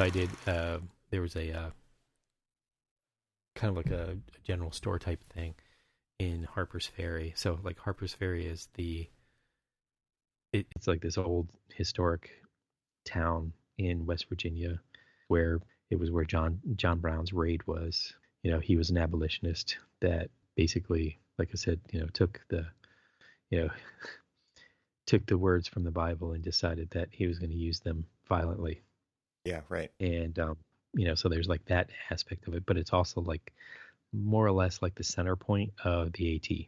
So I did. There was a kind of like a general store type thing in Harper's Ferry. So like Harper's Ferry is it's like this old historic town in West Virginia where it was where John Brown's raid was. He was an abolitionist that basically, like I said, you know took the words from the Bible and decided that he was going to use them violently. Yeah, right. And so there's like that aspect of it, but it's also like more or less like the center point of the AT.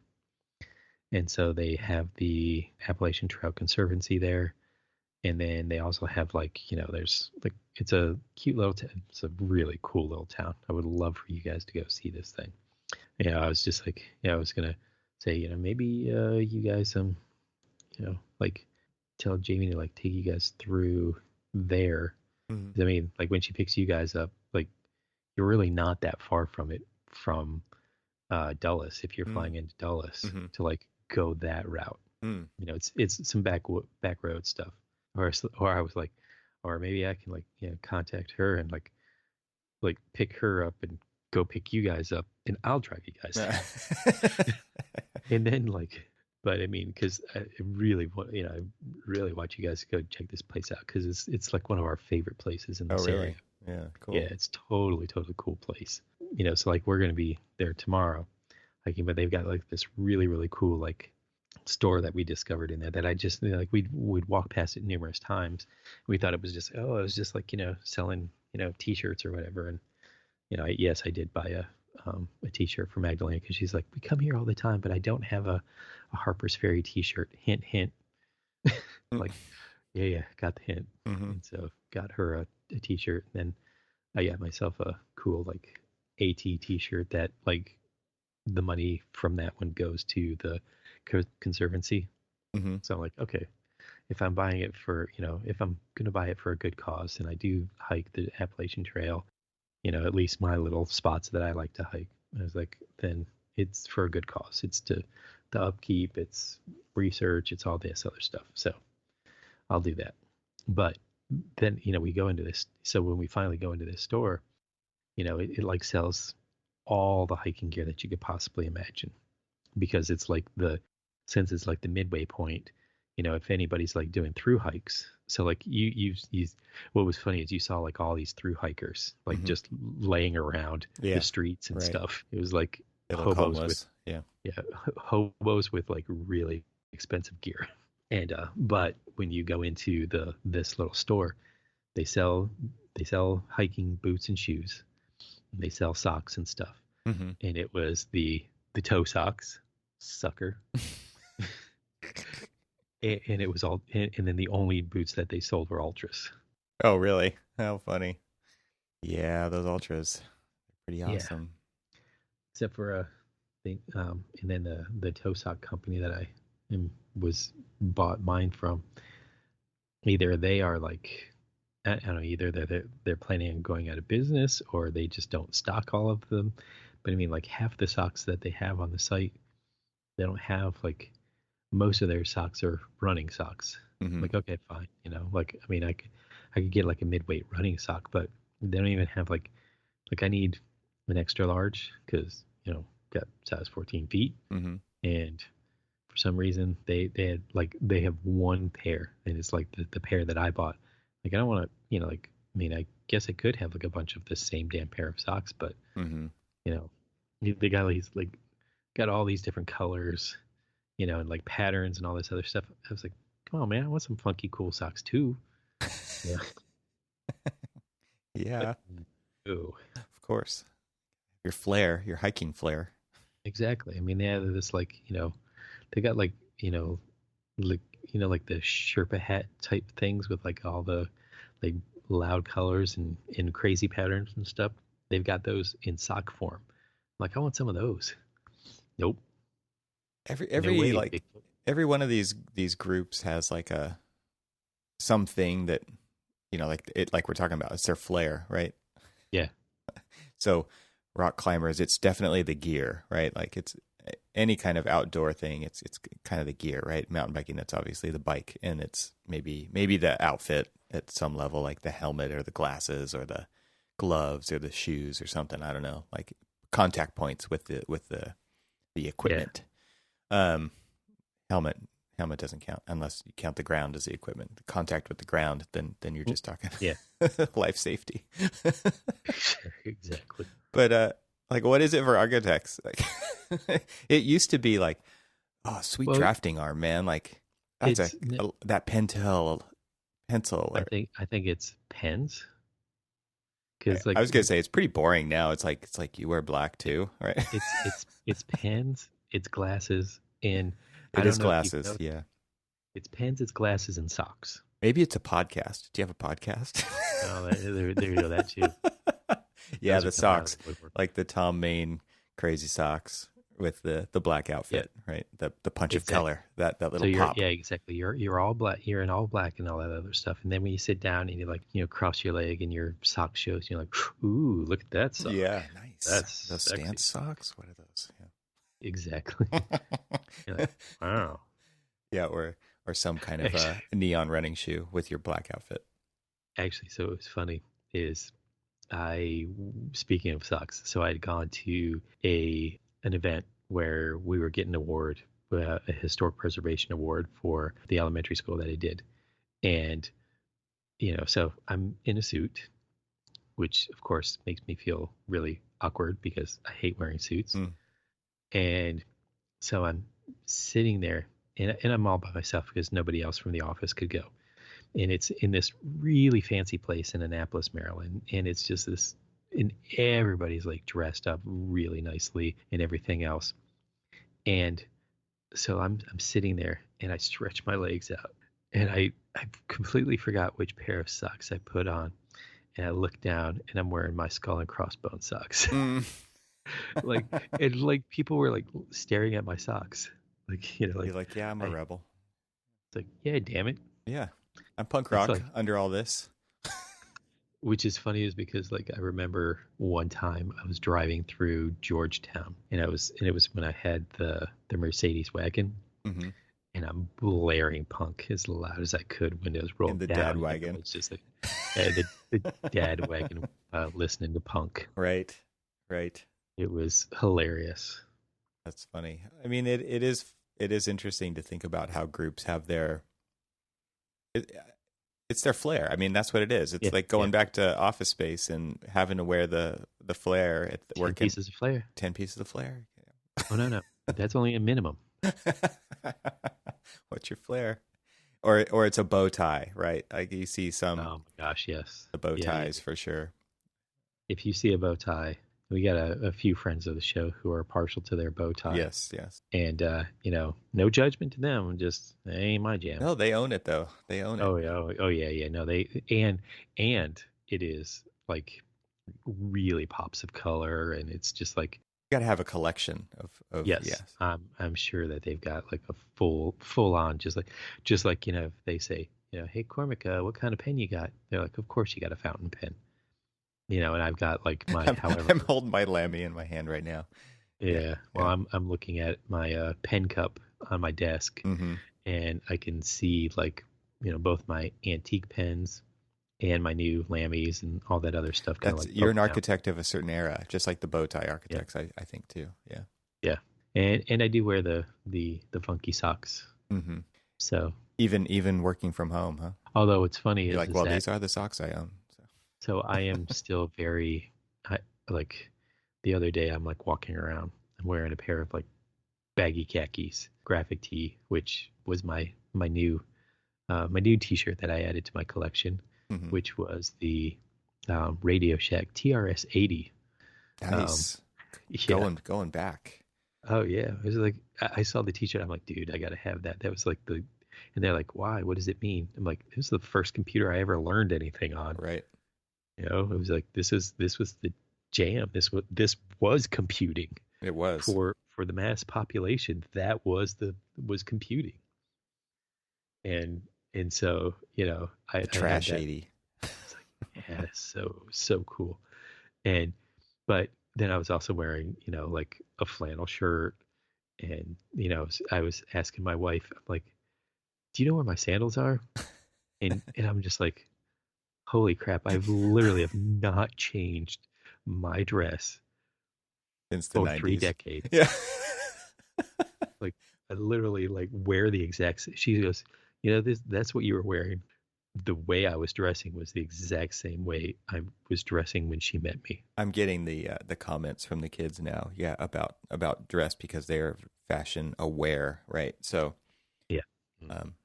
And so they have the Appalachian Trail Conservancy there, and then they also have there's like it's a cute little it's a really cool little town. I would love for you guys to go see this thing. I was just like, I was gonna say, maybe you guys like tell Jamie to like take you guys through there. Mm-hmm. 'Cause, I mean, like when she picks you guys up, like you're really not that far from Dulles if you're flying into Dulles Mm-hmm. to like go that route. Mm. It's some back road stuff. Or I was like, or maybe I can like contact her and like pick her up and go pick you guys up, and I'll drive you guys. And then like, but I mean, because I really want I really want you guys to go check this place out because it's like one of our favorite places in Oh, this area. really? Yeah, cool. Yeah, it's totally cool place. So like we're gonna be there tomorrow hiking, but they've got like this really really cool like store that we discovered in there that I just like we'd walk past it numerous times. We thought it was just like selling t-shirts or whatever. And yes, I did buy a t-shirt for Magdalena because she's like, we come here all the time, but I don't have a Harper's Ferry t-shirt. Hint hint. Like, yeah, got the hint. Mm-hmm. And so got her a t-shirt, and then I got myself a cool like AT t-shirt that like the money from that one goes to the conservancy. Mm-hmm. So I'm like, okay, if I'm buying it for, if I'm going to buy it for a good cause and I do hike the Appalachian Trail, at least my little spots that I like to hike, I was like, then it's for a good cause. It's to the upkeep, it's research, it's all this other stuff. So I'll do that. But then, we go into this. So when we finally go into this store, it like sells all the hiking gear that you could possibly imagine because since it's like the midway point, if anybody's like doing through hikes. So like you what was funny is you saw like all these through hikers like Mm-hmm. just laying around Yeah, the streets and right. stuff. It was like They look hobos homeless. Yeah. hobos with like really expensive gear. And but when you go into this little store, they sell hiking boots and shoes. They sell socks and stuff. Mm-hmm. And it was the toe socks, sucker. And it was all, and then the only boots that they sold were ultras. Oh, really? How funny. Yeah, those ultras. Pretty Yeah, awesome. except for and then the toe sock company that I was bought mine from. Either they are like, I don't know, either they're planning on going out of business or they just don't stock all of them. But I mean, like half the socks that they have on the site, they don't have like most of their socks are running socks. I'm Mm-hmm. like, okay, fine. Like, I mean, I could get like a midweight running sock, but they don't even have like I need an extra large because, got size 14 feet. Mm-hmm. And for some reason they have one pair and it's like the pair that I bought. Like, I don't want to, like, I mean, I guess I could have like a bunch of the same damn pair of socks, but, Mm-hmm. you know, the guy, he's like got all these different colors, and like patterns and all this other stuff. I was like, come on, man, I want some funky, cool socks too. Yeah. But Yeah, no, of course. Your flair, your hiking flair. exactly. I mean, they have this like, they got like, like, like the Sherpa hat type things with like all the like loud colors and in crazy patterns and stuff. They've got those in sock form. I'm like, I want some of those. Nope. Every No every way, like Bigfoot. every one of these groups has like a something that like it like we're talking about. It's their flair, right? Yeah. So rock climbers, it's definitely the gear, right? Like it's any kind of outdoor thing. It's kind of the gear, right? Mountain biking, that's obviously the bike, and it's maybe the outfit at some level, like the helmet or the glasses or the gloves or the shoes or something. I don't know, like contact points with the equipment. Helmet doesn't count unless you count the ground as the equipment. The contact with the ground, then you're just talking life safety. Exactly. But like, what is it for architects? Like, it used to be like, oh, sweet drafting arm, man. Like that's that Pentel pencil. Or, I think it's pens. Because like I was gonna say, it's pretty boring now. It's like you wear black too, right? It's pens, it's glasses, and it is glasses. Yeah, it's pens, it's glasses, and socks. Maybe it's a podcast. Do you have a podcast? Oh, there you go. That too. Yeah, the socks, like the Tom Main crazy socks with the black outfit, right? The punch of color, that little pop. Yeah, exactly. You're all black. You're in all black and all that other stuff. And then when you sit down and you like cross your leg and your sock shows, and you're like, ooh, look at that sock. Yeah, nice. That's those sexy. Stance socks. What are those? Yeah. Exactly. You're like, wow. Yeah, or some kind of neon running shoe with your black outfit. Actually, so it was funny. Speaking of socks, so I had gone to an event where we were getting an award, a historic preservation award for the elementary school that I did. And, so I'm in a suit, which of course makes me feel really awkward because I hate wearing suits. And so I'm sitting there and I'm all by myself because nobody else from the office could go. And it's in this really fancy place in Annapolis, Maryland. And it's just this, and everybody's like dressed up really nicely and everything else. And so I'm sitting there and I stretch my legs out and I completely forgot which pair of socks I put on. And I look down and I'm wearing my skull and crossbone socks. Like people were like staring at my socks. Like, you're like, yeah, I'm a rebel. It's like, yeah, damn it. Yeah. I'm punk rock under all this. Which is funny is because like I remember one time I was driving through Georgetown and it was when I had the Mercedes wagon, and I'm blaring punk as loud as I could, windows rolled down. The dad wagon. It's just like the dad wagon listening to punk. Right. It was hilarious. That's funny. I mean, it is interesting to think about how groups have it's their flair. I mean, that's what it is. It's like going back to Office Space and having to wear the flair at the work. 10 pieces of flair. 10 pieces of flair. Yeah. Oh, no. That's only a minimum. What's your flair? Or it's a bow tie, right? Like you see some. Oh my gosh, yes. The bow ties for sure. If you see a bow tie, we got a few friends of the show who are partial to their bow tie. Yes. And, no judgment to them. Just, they ain't my jam. No, they own it, though. They own it. Oh, yeah. No, and it is, like, really pops of color, and it's just, like... You got to have a collection of yes. I'm sure that they've got, like, a full-on, just like, if they say, hey, Cormac, what kind of pen you got? They're like, of course you got a fountain pen. And I've got like my. I'm holding my Lamy in my hand right now. Yeah. Well, I'm looking at my pen cup on my desk, and I can see like both my antique pens and my new Lamys and all that other stuff. You're an architect of a certain era, just like the bow tie architects. I think too. Yeah. Yeah, and I do wear the funky socks. So even working from home, huh? Although it's funny, you're like, well, these are the socks I own. So I am still like the other day I'm like walking around. I'm wearing a pair of like baggy khakis, graphic tee, which was my new T-shirt that I added to my collection, which was the Radio Shack TRS 80. Nice. Going back. Oh yeah, it was like I saw the T-shirt. I'm like, dude, I gotta have that. That was like and they're like, why? What does it mean? I'm like, this is the first computer I ever learned anything on. Right. It was like this was the jam. This was computing. It was for the mass population. That was computing. And so I trash 80. It's like, yeah, so cool. But then I was also wearing like a flannel shirt, and I was asking my wife, I'm like, do you know where my sandals are? And I'm just like, holy crap, I've literally have not changed my dress since the for 3 '90s. decades. Yeah. Like I literally like wear the exact. She goes, that's what you were wearing. The way I was dressing was the exact same way I was dressing when she met me. I'm getting the comments from the kids now, yeah, about dress because they're fashion aware, right? So, Yeah. um,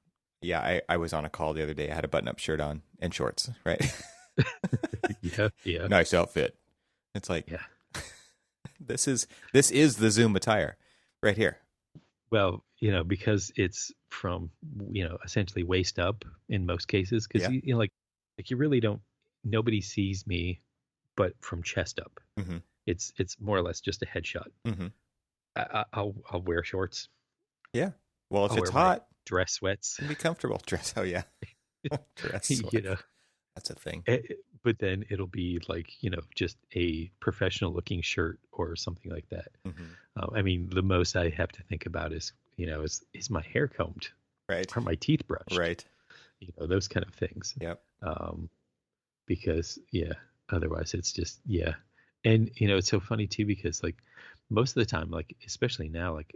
yeah, I was on a call the other day. I had a button-up shirt on and shorts, right? Yeah. Yeah. Nice outfit. It's like, Yeah. this is the Zoom attire right here. Well, because it's from, essentially waist up in most cases, because Yeah. like you really don't. Nobody sees me, but from chest up. Mm-hmm. It's more or less just a headshot. Mm-hmm. I'll wear shorts. Yeah. Well, if I'll it's wear my hot, dress sweats. be comfortable. Dress. Oh yeah. Dress sweats. That's a thing. But then it'll be like, just a professional looking shirt or something like that. Mm-hmm. I mean, the most I have to think about is, is my hair combed? Right. Are my teeth brushed? Right. Those kind of things. Yep. Because, otherwise it's just, yeah. And, it's so funny too, because like most of the time, like, especially now, like,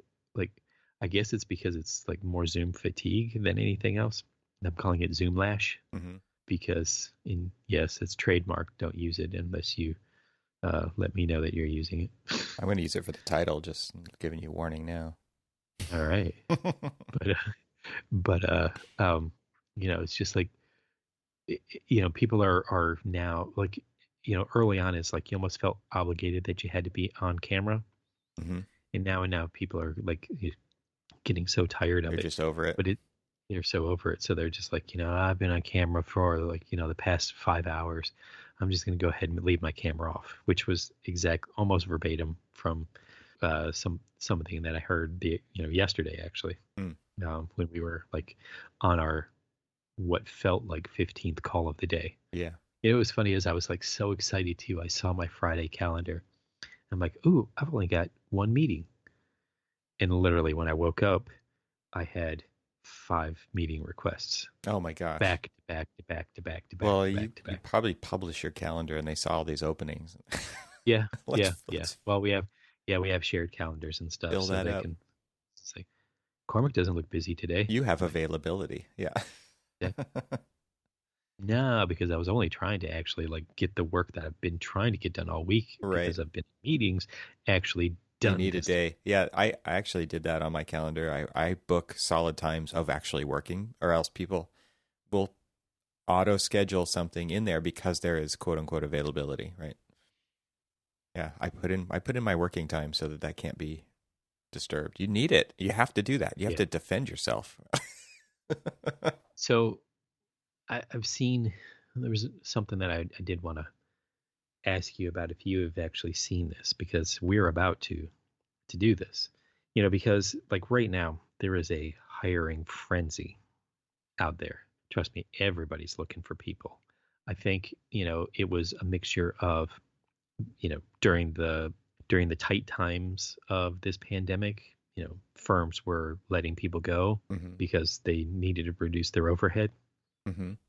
I guess it's because it's like more Zoom fatigue than anything else. I'm calling it Zoom lash. Mm-hmm. Because yes, it's trademarked. Don't use it unless you let me know that you're using it. I'm going to use it for the title. Just giving you warning now. All right, but it's just like people are now like early on it's like you almost felt obligated that you had to be on camera, mm-hmm. and now people are like getting so tired of They're it. just over it. But they're so over it. So they're just like, I've been on camera for like, the past 5 hours. I'm just going to go ahead and leave my camera off, which was almost verbatim from something that I heard yesterday, actually, when we were like on our, what felt like 15th call of the day. Yeah. It was funny as I was like so excited too. I saw my Friday calendar. I'm like, ooh, I've only got one meeting. And literally when I woke up, I had 5 meeting requests. Oh my gosh. Back to back to back to back to back. Well, to you back to back. probably publish your calendar and they saw all these openings. Yeah. Yeah. Well, we have shared calendars and stuff. Fill that they up. Can say, Cormac doesn't look busy today. You have availability. Yeah. No, because I was only trying to actually like get the work that I've been trying to get done all week. Right. Because I've been in meetings actually done. You need a day. Yeah, I actually did that on my calendar. I book solid times of actually working, or else people will auto schedule something in there because there is quote unquote availability, right? Yeah, I put in my working time so that can't be disturbed. You need it. You have to do that. You have to defend yourself. So I've seen, there was something that I did want to ask you about if you have actually seen this, because we're about to do this, because like right now there is a hiring frenzy out there. Trust me, everybody's looking for people. I think, it was a mixture of, during the tight times of this pandemic, firms were letting people go because they needed to reduce their overhead,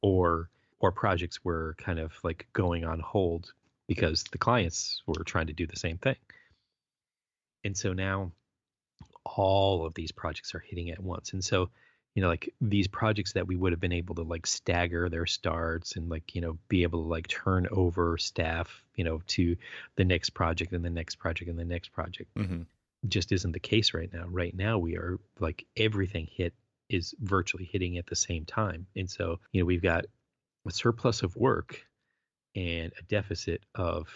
or projects were kind of like going on hold because the clients were trying to do the same thing. And so now all of these projects are hitting at once. And so, like these projects that we would have been able to like stagger their starts and like, be able to like turn over staff, to the next project and the next project and the next project, just isn't the case right now. Right now we are like everything is virtually hitting at the same time. And so, we've got a surplus of work and a deficit of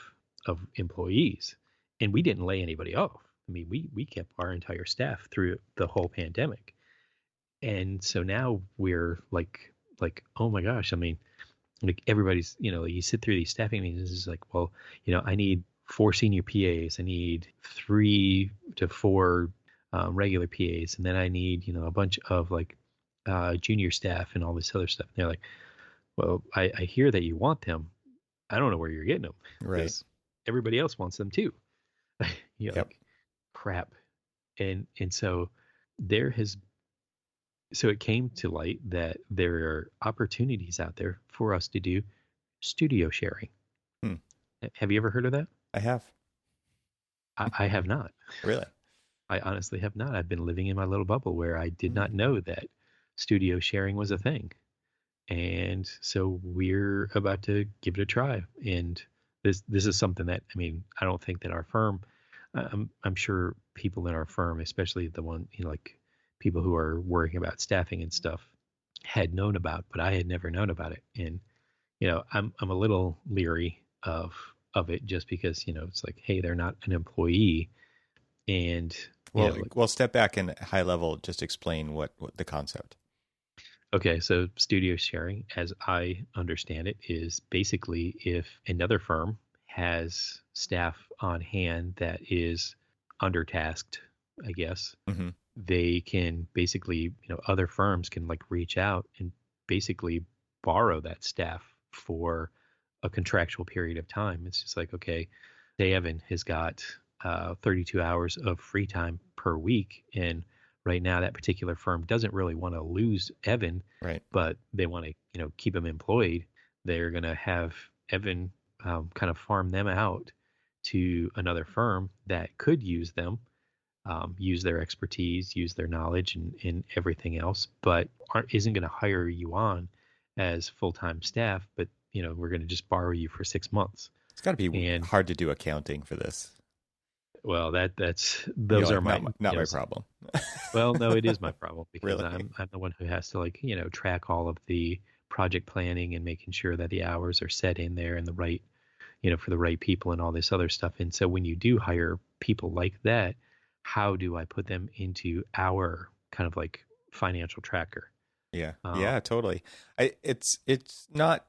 employees, and we didn't lay anybody off. I mean, we kept our entire staff through the whole pandemic. And so now we're like, oh my gosh, I mean, like everybody's, you sit through these staffing meetings, it's like, well, I need 4 senior PAs, I need 3 to 4 regular PAs, and then I need, a bunch of like junior staff and all this other stuff. And they're like, well, I hear that you want them. I don't know where you're getting them. Right. Everybody else wants them too. Like crap. And so so it came to light that there are opportunities out there for us to do studio sharing. Hmm. Have you ever heard of that? I have. I have not. Really? I honestly have not. I've been living in my little bubble where I did not Hmm. know that studio sharing was a thing. And so we're about to give it a try. And this is something that, I mean, I don't think that our firm, I'm sure people in our firm, especially the one, like people who are worrying about staffing and stuff, had known about, but I had never known about it. And I'm a little leery of it just because it's like, hey, they're not an employee, and Well, like, well, step back and high level. Just explain what the concept. okay, so studio sharing, as I understand it, is basically if another firm has staff on hand that is undertasked, I guess, Hmm. they can basically, other firms can like reach out and basically borrow that staff for a contractual period of time. It's just like, okay, say Evan has got 32 hours of free time per week, and right now that particular firm doesn't really want to lose Evan, Right. but they want to, keep him employed. They're going to have Evan kind of farm them out to another firm that could use them, use their expertise, use their knowledge, and everything else, but isn't going to hire you on as full-time staff. But we're going to just borrow you for 6 months. It's got to be And hard to do accounting for this. well, that's You're those are like, my, not my problem. well, no, it is my problem because Really? I'm the one who has to, like, track all of the project planning and making sure that the hours are set in there and the right, for the right people and all this other stuff. And so when you do hire people like that, how do I put them into our kind of like financial tracker? Yeah. Um, Yeah, totally. It's not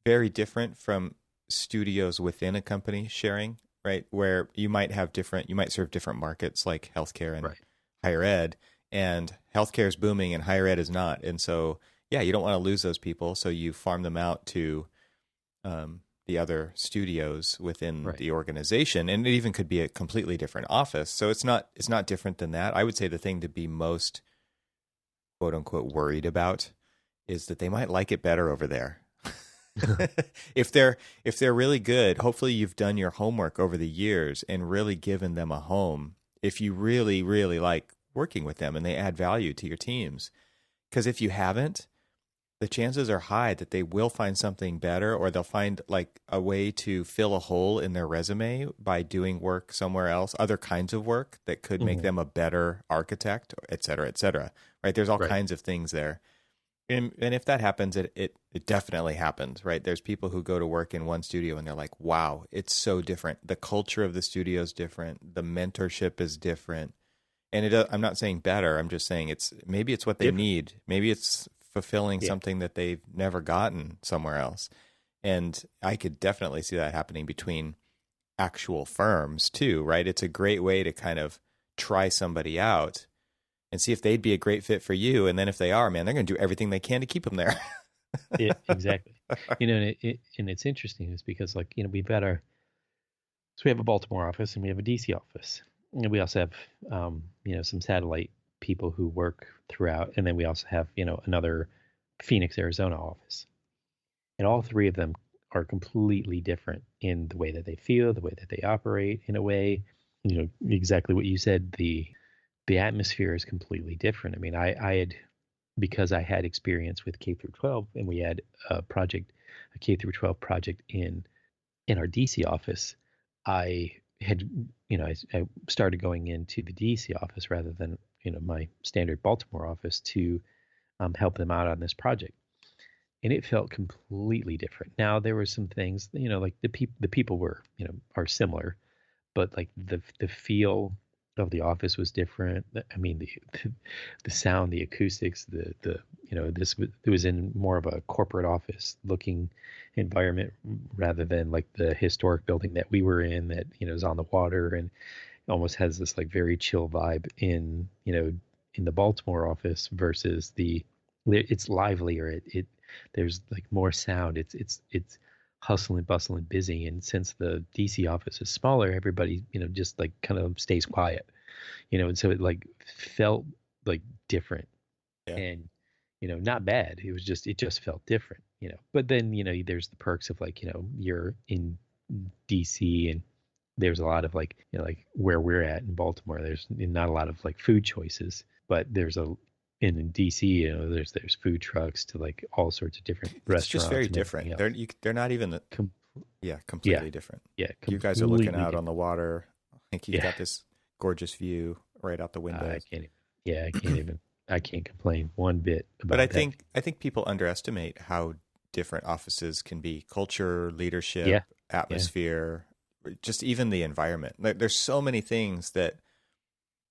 very different from studios within a company sharing, right? Where you might serve different markets like healthcare and right. higher ed, and healthcare is booming and higher ed is not. And so, yeah, you don't want to lose those people, so you farm them out to the other studios within Right. the organization, and it even could be a completely different office. So it's not different than that. I would say the thing to be most quote unquote worried about is that they might like it better over there. If they're really good, hopefully you've done your homework over the years and really given them a home. If you really, really like working with them and they add value to your teams. Because if you haven't, the chances are high that they will find something better, or they'll find like a way to fill a hole in their resume by doing work somewhere else, other kinds of work that could make Mhm. them a better architect, et cetera, et cetera. Right? There's all Right. kinds of things there. And if that happens, it definitely happens, right? There's people who go to work in one studio and they're like, wow, it's so different. The culture of the studio is different. The mentorship is different. And I'm not saying better. I'm just saying maybe it's what they Different. need. Maybe it's fulfilling Yeah. something that they've never gotten somewhere else. And I could definitely see that happening between actual firms too, right? It's a great way to kind of try somebody out and see if they'd be a great fit for you. And then if they are, man, they're going to do everything they can to keep them there. Yeah, exactly. And it's interesting is because, like, we've got so we have a Baltimore office and we have a DC office. And we also have, some satellite people who work throughout. And then we also have, another Phoenix, Arizona office. And all three of them are completely different in the way that they feel, the way that they operate, in a way, exactly what you said. The atmosphere is completely different. I mean, I had, because I had experience with K through 12, and we had a K through 12 project in our DC office. I had, I started going into the DC office rather than my standard Baltimore office to help them out on this project, and it felt completely different. Now there were some things, like the people were, are similar, but like the feel of the office was different. I mean, the sound, the acoustics, the it was in more of a corporate office looking environment rather than like the historic building that we were in that is on the water and almost has this like very chill vibe in the Baltimore office versus it's livelier. It there's like more sound. It's hustle and bustle and busy. And since the DC office is smaller, everybody, just like kind of stays quiet, and so it like felt like different Yeah. and, not bad. It just felt different. but then, there's the perks of like, you're in DC, and there's a lot of like, like where we're at in Baltimore, there's not a lot of like food choices, but in DC, there's food trucks to like all sorts of different It's just very restaurants and everything different. else. They're not even Com- yeah, yeah, completely different. yeah, You guys are looking completely out on different. the water. Like you've Yeah, got this gorgeous view right out the I windows. can't even. Yeah, I can't complain one bit But about that. I think people underestimate how different offices can be: culture, leadership, Yeah, yeah, atmosphere, just even the environment. There's so many things that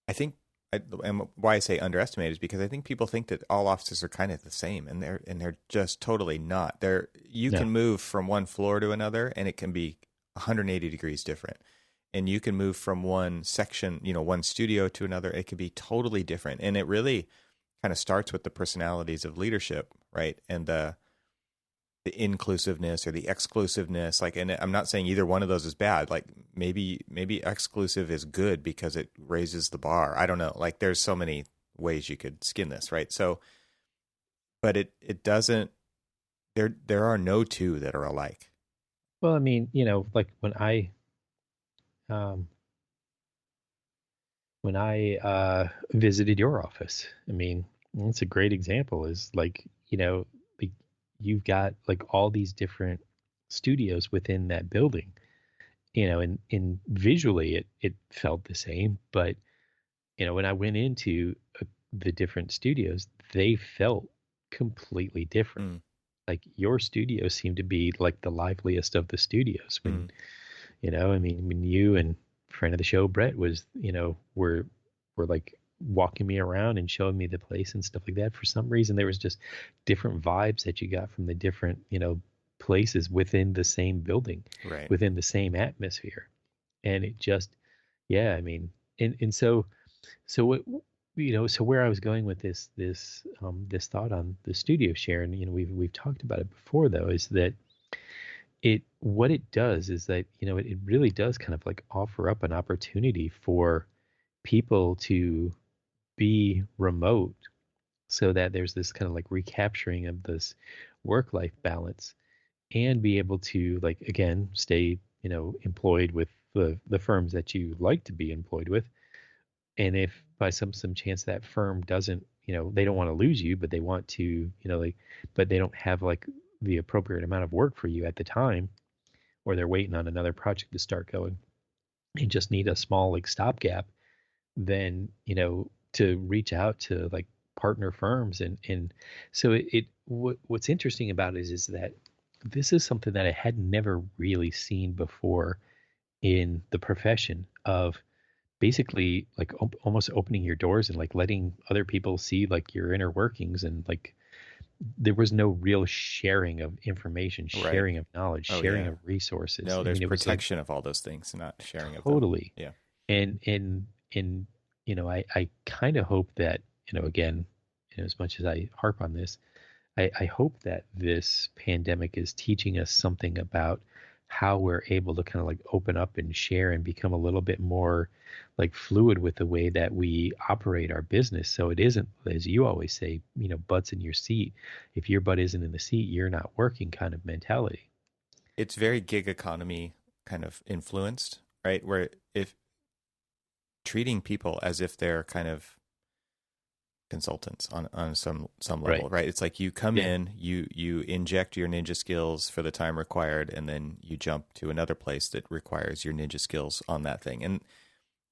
I think. And why I say underestimate is because I think people think that all offices are kind of the same, and they're just totally not. You no, can move from one floor to another, and it can be 180 degrees different. And you can move from one section, one studio to another. It could be totally different, and it really kind of starts with the personalities of leadership, right? And the inclusiveness or the exclusiveness. Like, and I'm not saying either one of those is bad. Like maybe exclusive is good because it raises the bar. I don't know. Like there's so many ways you could skin this, right? So, but it doesn't. There are no two that are alike. well, I mean, like um when I visited your office, I mean, it's a great example. Is like, like you've got like all these different studios within that building, and visually it felt the same, but when I went into the different studios, they felt completely different. Mm, Like your studio seemed to be like the liveliest of the studios when, mm, I mean, when you and friend of the show Brett was, were like walking me around and showing me the place and stuff like that. For some reason, there was just different vibes that you got from the different, places within the same building, right. within the same atmosphere, and it just, yeah, I mean, and so what, so where I was going with this thought on the studio share, and we've talked about it before though, is that what it does is that it really does kind of like offer up an opportunity for people to be remote, so that there's this kind of like recapturing of this work life balance, and be able to like again stay employed with the firms that you like to be employed with. And if by some chance that firm doesn't, they don't want to lose you, but they want to, like, but they don't have like the appropriate amount of work for you at the time, or they're waiting on another project to start going and just need a small like stopgap, then to reach out to like partner firms. And so what's interesting about it is that this is something that I had never really seen before in the profession of basically like almost opening your doors and like letting other people see like your inner workings, and like there was no real sharing of information, Right. sharing of knowledge, Oh sharing yeah. of resources. No, I there's mean, it was like protection of all those things, not sharing of them. totally. Yeah. And I kind of hope that, again, as much as I harp on this, I hope that this pandemic is teaching us something about how we're able to kind of like open up and share and become a little bit more like fluid with the way that we operate our business. So it isn't, as you always say, butts in your seat. If your butt isn't in the seat, you're not working kind of mentality. It's very gig economy kind of influenced, right? Where if treating people as if they're kind of consultants on some Right. level, right? It's like you come Yeah. in, you inject your ninja skills for the time required, and then you jump to another place that requires your ninja skills on that thing. And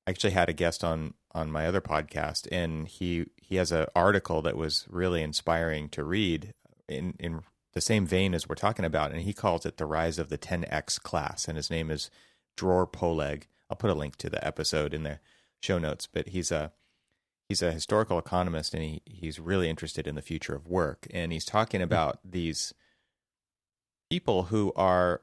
I actually had a guest on my other podcast, and he has an article that was really inspiring to read in the same vein as we're talking about, and he calls it the rise of the 10x class, and his name is Dror Poleg. I'll put a link to the episode in the show notes, but he's a historical economist, and he's really interested in the future of work, and he's talking about these people who are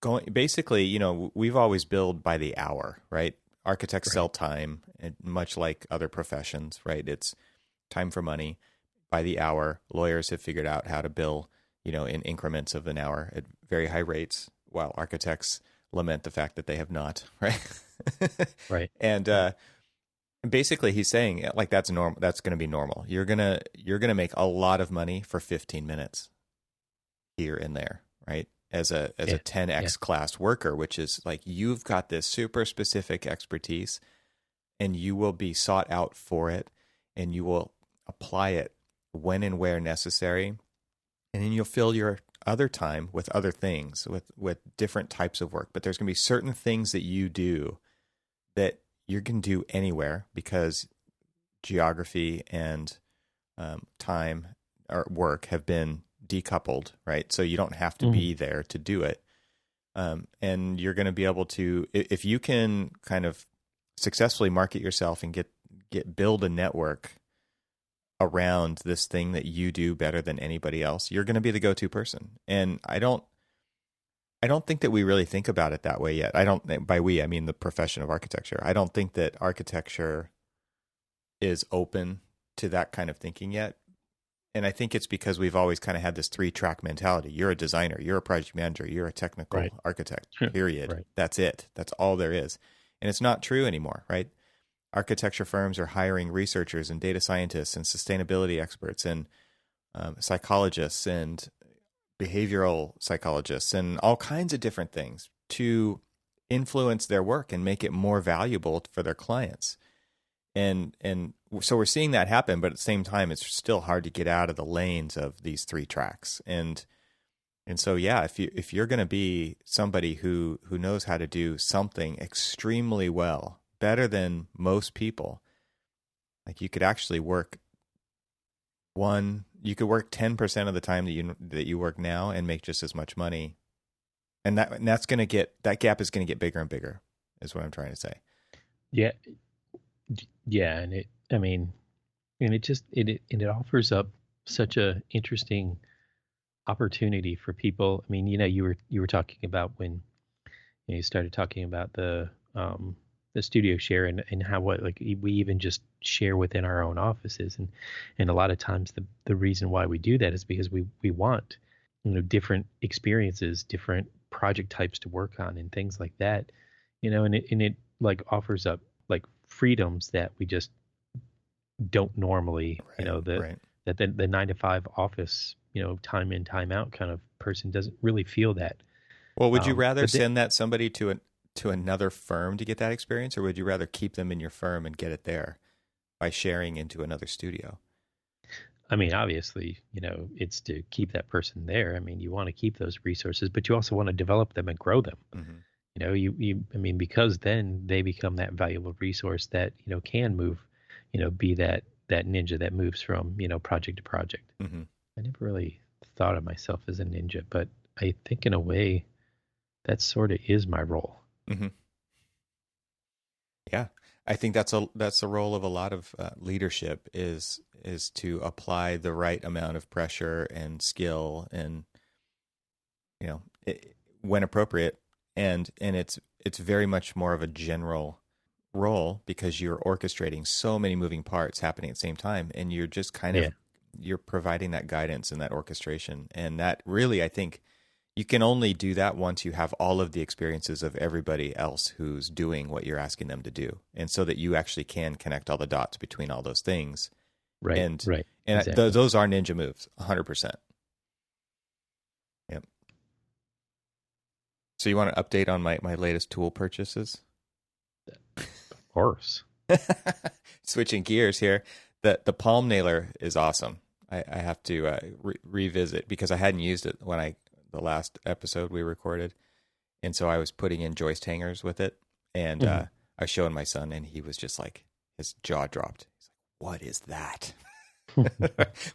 going, basically, we've always billed by the hour, right? Architects Right. sell time, and much like other professions, right? It's time for money by the hour. Lawyers have figured out how to bill, in increments of an hour at very high rates, while architects lament the fact that they have not, right? Right. And basically he's saying like that's normal, that's going to be normal. You're going to make a lot of money for 15 minutes. here and there, right? As a Yeah. 10x class worker, which is like you've got this super specific expertise and you will be sought out for it and you will apply it when and where necessary. And then you'll fill your other time with other things, with different types of work. But there's going to be certain things that you do that you can do anywhere because geography and time or work have been decoupled, right? So you don't have to be there to do it. And you're going to be able to, if you can kind of successfully market yourself and build a network around this thing that you do better than anybody else, you're going to be the go-to person. And I don't think that we really think about it that way yet. By we, I mean the profession of architecture. I don't think that architecture is open to that kind of thinking yet. And I think it's because we've always kind of had this 3-track mentality. You're a designer, you're a project manager, you're a technical architect, period. Right. That's it. That's all there is. And it's not true anymore, right? Architecture firms are hiring researchers and data scientists and sustainability experts and psychologists and behavioral psychologists and all kinds of different things to influence their work and make it more valuable for their clients. And so we're seeing that happen, but at the same time, it's still hard to get out of the lanes of these 3 tracks. And so, yeah, if you're going to be somebody who knows how to do something extremely well, better than most people, like you could actually work 10% of the time that you work now and make just as much money. And that's going to that gap is going to get bigger and bigger, is what I'm trying to say. Yeah. Yeah. And it offers up such a interesting opportunity for people. I mean, you were talking about when you started talking about the studio share and how we even just share within our own offices. And a lot of times the reason why we do that is because we want, different experiences, different project types to work on and things like that, and it like offers up like freedoms that we just don't normally, that the 9 to 5 office, time in, time out kind of person doesn't really feel that. Well, would you rather send that somebody to another firm to get that experience, or would you rather keep them in your firm and get it there by sharing into another studio? I mean, obviously, it's to keep that person there. I mean, you want to keep those resources, but you also want to develop them and grow them. Mm-hmm. Because then they become that valuable resource that, can move, be that ninja that moves from, project to project. Mm-hmm. I never really thought of myself as a ninja, but I think in a way that sort of is my role. Mm-hmm. Yeah, I think that's the role of a lot of leadership is to apply the right amount of pressure and skill and when appropriate, and it's very much more of a general role because you're orchestrating so many moving parts happening at the same time, and you're just kind of you're providing that guidance and that orchestration, and that really, I think, you can only do that once you have all of the experiences of everybody else who's doing what you're asking them to do. And so that you actually can connect all the dots between all those things. Right. And exactly. Those are ninja moves, 100%. Yep. So you want to update on my latest tool purchases? Of course. Switching gears here. The palm nailer is awesome. I have to revisit because I hadn't used it the last episode we recorded. And so I was putting in joist hangers with it. And I was showing my son, and he was just like, his jaw dropped. He's like, what is that?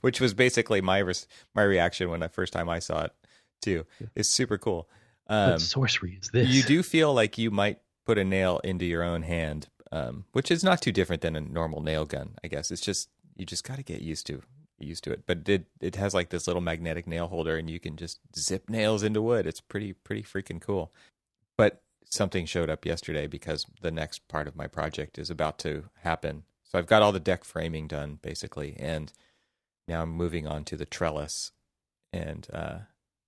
Which was basically my reaction when the first time I saw it too. It's super cool. What sorcery is this? You do feel like you might put a nail into your own hand, which is not too different than a normal nail gun, I guess. It's just, you just got to get used to it. But it has like this little magnetic nail holder, and you can just zip nails into wood. It's pretty freaking cool. But something showed up yesterday because the next part of my project is about to happen. So I've got all the deck framing done basically, and now I'm moving on to the trellis, and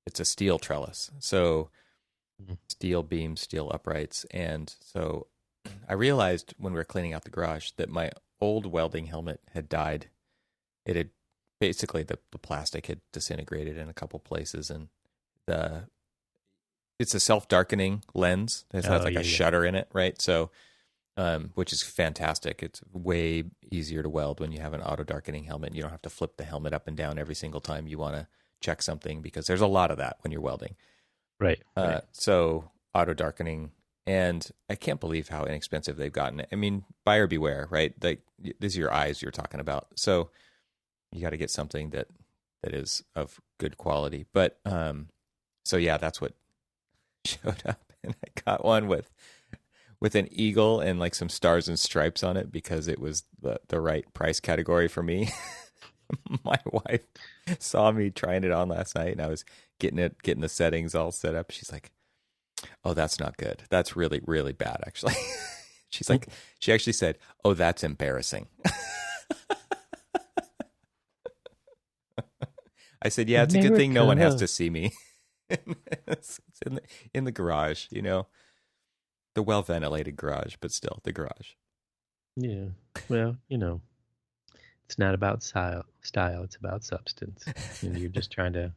it's a steel trellis. So steel beams, steel uprights, and so I realized when we were cleaning out the garage that my old welding helmet had died. It had basically the plastic had disintegrated in a couple places, and the it's a self-darkening lens. It has Oh like yeah, a yeah. shutter in it, right? So, which is fantastic. It's way easier to weld when you have an auto darkening helmet. You don't have to flip the helmet up and down every single time you want to check something, because there's a lot of that when you're welding. Right, right. So auto darkening, and I can't believe how inexpensive they've gotten. I mean, buyer beware, right? Like, these are your eyes you're talking about. So you got to get something that is of good quality. But so yeah, that's what showed up, and I got one with an eagle and like some stars and stripes on it, because it was the right price category for me. My wife saw me trying it on last night, and I was getting the settings all set up. She's like, "Oh, that's not good. That's really, really bad, actually." She's like, she actually said, "Oh, that's embarrassing." I said, "Yeah, it's a good thing no one has America. to see me." It's in the garage, the well ventilated garage, but still the garage. Yeah. Well, it's not about style, it's about substance. And you're just trying to,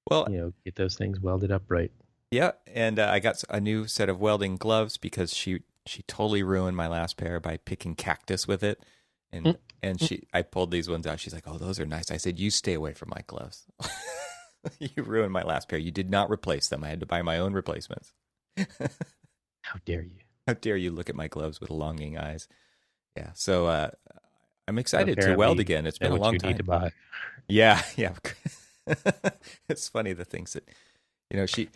Well, get those things welded up right. yeah, and I got a new set of welding gloves, because she totally ruined my last pair by picking cactus with it, and Mm, mm. I pulled these ones out. She's like, "Oh, those are nice." I said, "You stay away from my gloves." You ruined my last pair. You did not replace them. I had to buy my own replacements. How dare you? How dare you look at my gloves with longing eyes? Yeah, so I'm excited to weld Apparently, again. It's been that's a what long you need to time. buy. Yeah, yeah. It's funny, the things that Actually,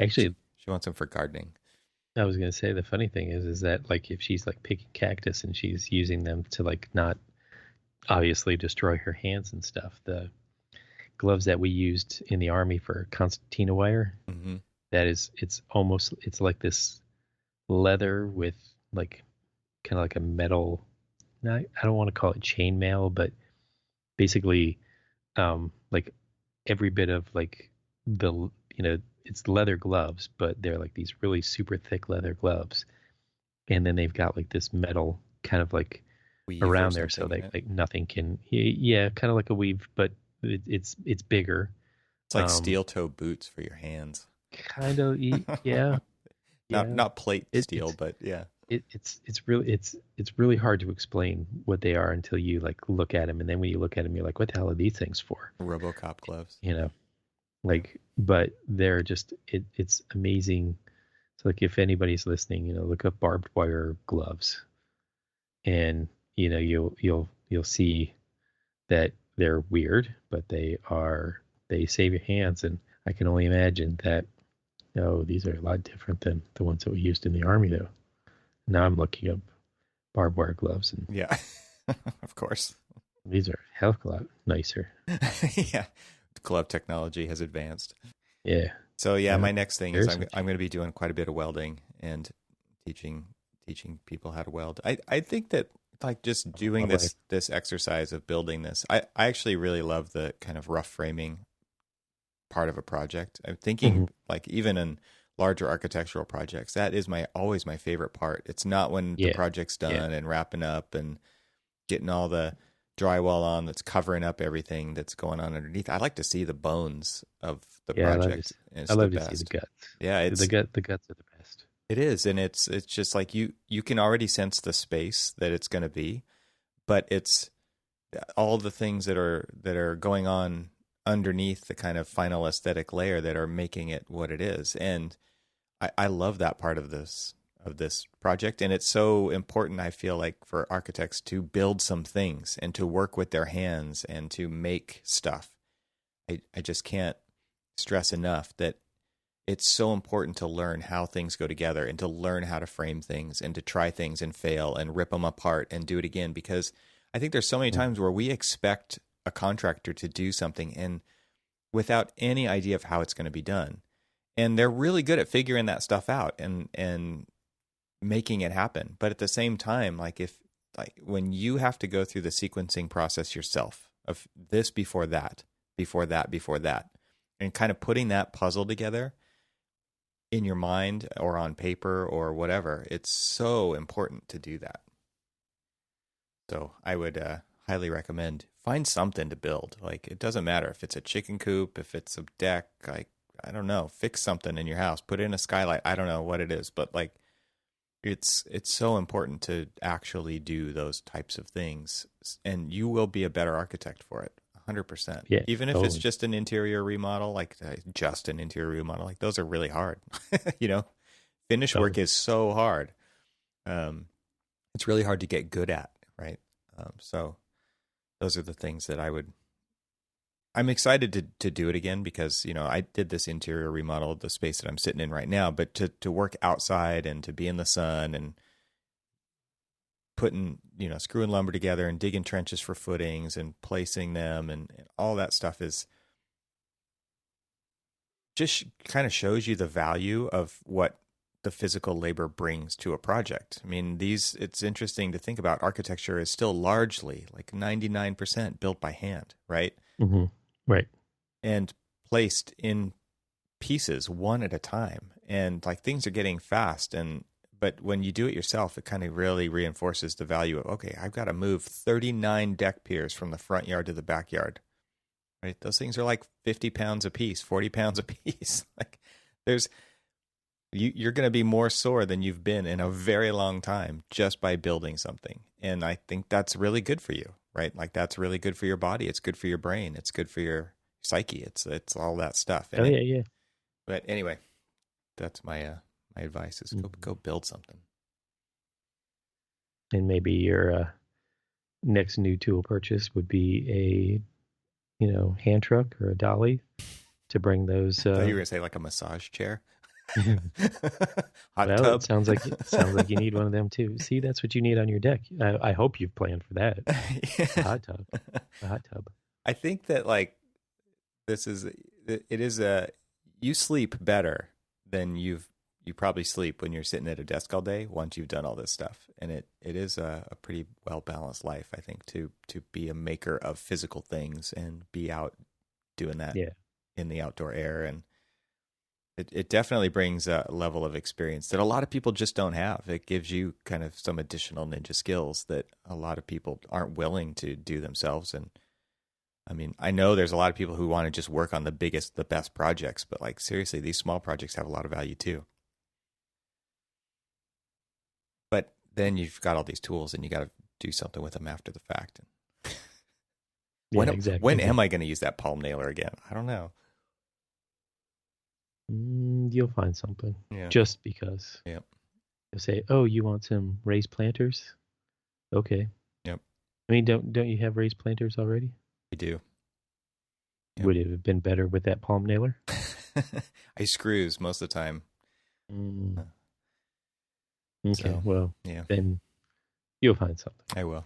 she wants them for gardening. I was gonna say the funny thing is that like if she's like picking cactus and she's using them to like not obviously destroy her hands and stuff, the gloves that we used in the army for concertina wire, Hmm. it's like this leather with like kind of like a metal. I don't want to call it chainmail, but basically, like every bit of like the it's leather gloves, but they're like these really super thick leather gloves, and then they've got like this metal kind of like Weave or around there, so something in they it. like nothing can. Yeah, kind of like a weave, but it's bigger. It's like Um, steel toe boots for your hands. kind of, yeah, not yeah. not plate It, steel, it's but yeah, it's really hard to explain what they are until you like look at them, and then when you look at them, you're like, what the hell are these things for? RoboCop gloves. You know, like, but they're just it's amazing. So like, if anybody's listening, look up barbed wire gloves, and you'll see that they're weird, but they save your hands, and I can only imagine that. Oh, these are a lot different than the ones that we used in the army, though. Now I'm looking up barbed wire gloves, and Yeah, of course. these are a hell of a lot nicer. Yeah, glove technology has advanced. Yeah. So yeah, Yeah. my next thing is Seriously. I'm going to be doing quite a bit of welding and teaching people how to weld. I think that, like, just doing All right. this exercise of building this, I actually really love the kind of rough framing part of a project. I'm thinking, Mhm. like, even in larger architectural projects, that is always my favorite part. It's not when the Yeah. project's Yeah. done and wrapping up and getting all the drywall on that's covering up everything that's going on underneath. I like to see the bones of the Yeah. project. And I it's the love to see the best. guts. Yeah, The guts are the best. it is, and it's just like you can already sense the space that it's going to be, but it's all the things that are going on underneath the kind of final aesthetic layer that are making it what it is. And I love that part of this project, and it's so important, I feel like, for architects to build some things and to work with their hands and to make stuff. I just can't stress enough that it's so important to learn how things go together and to learn how to frame things and to try things and fail and rip them apart and do it again, because I think there's so many Mm. times where we expect a contractor to do something and without any idea of how it's going to be done. And they're really good at figuring that stuff out and making it happen. But at the same time, like when you have to go through the sequencing process yourself of this before that, before that, before that, and kind of putting that puzzle together in your mind or on paper or whatever, it's so important to do that. So I would highly recommend find something to build. Like, it doesn't matter if it's a chicken coop, if it's a deck, like, I don't know, fix something in your house, put in a skylight. I don't know what it is, but like it's so important to actually do those types of things, and you will be a better architect for it. 100%. Yeah, Even if totally. it's just an interior remodel, like just an interior remodel, like those are really hard. Finish work is so hard. It's really hard to get good at, right? So those are the things that I'm excited to do it again because, I did this interior remodel of the space that I'm sitting in right now, but to work outside and to be in the sun and putting, screwing lumber together and digging trenches for footings and placing them and all that stuff is just kind of shows you the value of what the physical labor brings to a project. I mean, it's interesting to think about. Architecture is still largely like 99% built by hand, right? Mm-hmm. Right. And placed in pieces one at a time. And like things are getting fast. But when you do it yourself, it kind of really reinforces the value of, okay, I've got to move 39 deck piers from the front yard to the backyard, right? Those things are like 50 pounds a piece, 40 pounds a piece. Like you're going to be more sore than you've been in a very long time just by building something. And I think that's really good for you, right? Like that's really good for your body. It's good for your brain. It's good for your psyche. It's all that stuff. And yeah. But anyway, that's my advice is go build something. And maybe your next new tool purchase would be a, hand truck or a dolly to bring those. I thought you were going to say like a massage chair. Hot well, tub. It sounds like you need one of them too. See, that's what you need on your deck. I hope you've planned for that. Yeah. A hot tub. I think that like you sleep better than you probably sleep when you're sitting at a desk all day once you've done all this stuff. And it is a pretty well balanced life, I think, to be a maker of physical things and be out doing that in the outdoor air. And it definitely brings a level of experience that a lot of people just don't have. It gives you kind of some additional ninja skills that a lot of people aren't willing to do themselves. And I mean, I know there's a lot of people who want to just work on the best projects, but like seriously, these small projects have a lot of value too. But then you've got all these tools and you got to do something with them after the fact. Exactly. When am I going to use that palm nailer again? I don't know. You'll find something. Yeah. Just because. Yep. You'll say, "Oh, you want some raised planters?" Okay. Yep. I mean, don't you have raised planters already? We do. Yep. Would it have been better with that palm nailer? I use screws most of the time. Okay. So, well, yeah. Then you'll find something. I will.